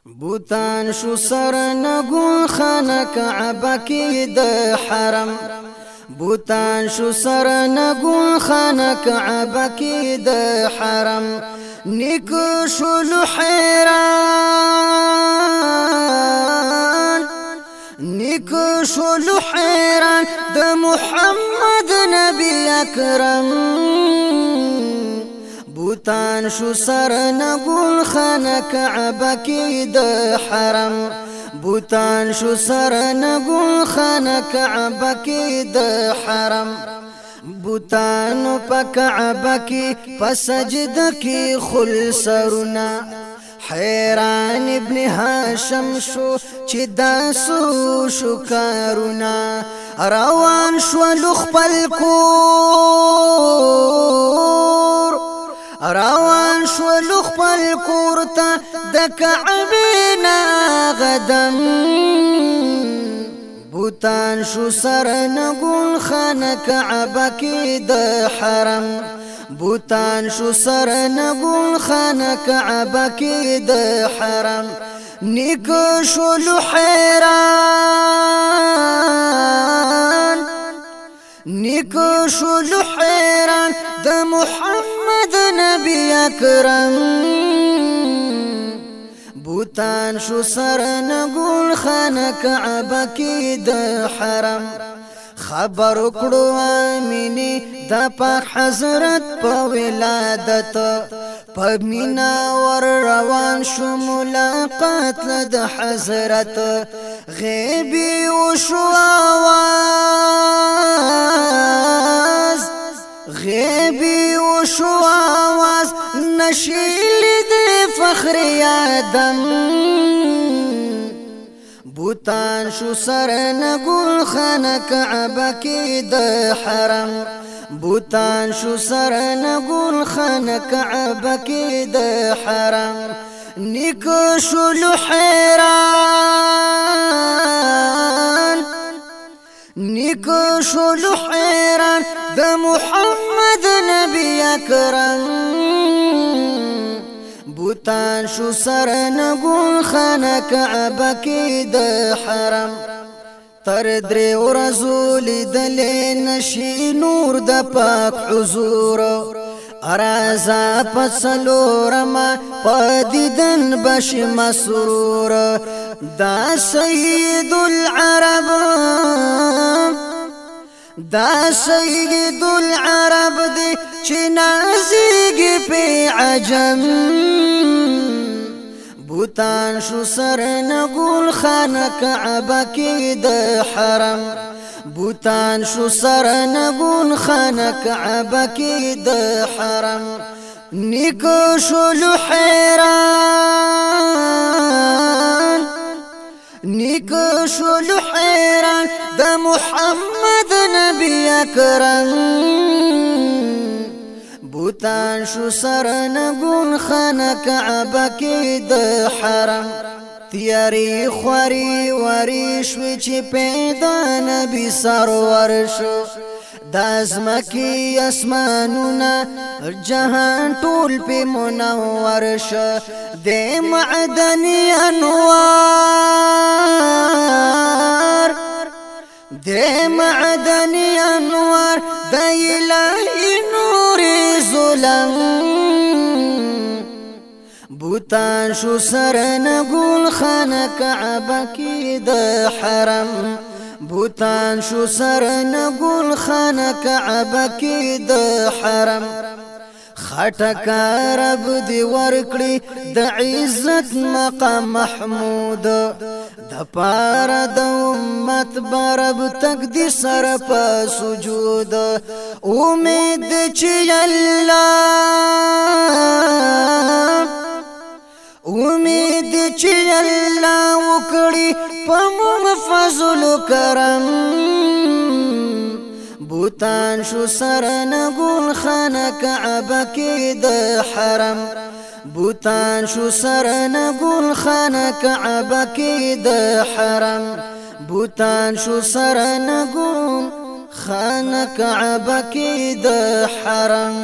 بوتان شو سر نگون خانه کعبه کی د حرم بوتان شو سر نگون خانه کعبه کی د حرم نیکو شلو حیران نیکو شلو حیران د محمد نبی اکرم بوتان شو سر نگون خانه کعبه کی د حرم بوتان شو سر نگون خانه کعبه کی د حرم بوتان په کعبه کی په سجده کی خل سرنا حیران ابن هاشم شو چې داسو شو کارونا روان شو لخپل کور روان شو لخپل کور ته د کعبینا غدم بوتان شو سر نگون خانه کعبه کی د حرم بوتان شو سر نگون خانه کعبه کی د حرم نیکو شلو حیران نیکو شلو حیران د محمد نبی اکرم بوتان شو سر نگون خانه کعبه کی د حرم خبر کړو امینی د پاک حضرت په ولادت په مینا ور روان شو ملاقات د حضرت غیبی وشو آواز غیبی وشو آواز نشیل د فخر آدم بوتان شو سر نگون خانه کعبه کی د حرم بوتان شو سر نگون خانه کعبه کی د حرم نیکو شلو حیران نیکو شلو حیران د محمد نبی اکرم بوتان شو سر نگون خانه کعبه کی د حرم تر درې ورځو لیدلې نشي نور د پاک حضور ارازا پڅلورما پدیدن بش مسرور دا سید العرب دا سید العرب دی چې نازیږي په عجم بوتان شو سر نگون خانه کعبه کی د حرم بوتان شو سر نگون خانه کعبه کی د حرم نیکو شلو حیران نیکو شلو حیران د محمد نبی اکرم بوتان شو سر نگون خانه کعبه کی د حرم تیاری خوری وری شوی چې پیدا نبی سرور شو دازمکی اسمانونا جهان ټول په منور شو د معدنی انوار د معدنی انوار د الهی نور ظلم بوتان شو سر نگون خانه کعبه کی د حرم بوتان شو سر نگون خانه کعبه کی د حرم خټکا رب دی ورکړي د عزت مقام محمود د پار د امت برب تک دی سر په سجود امید چې الله امید چې الله وکړي په مون فضل کرم بوتان شو سر نگون خانه کعبه کی د حرم بوتان شو سر نگون خانه کعبه کی د حرم بوتان شو سر نگون خانه کعبه کی د حرم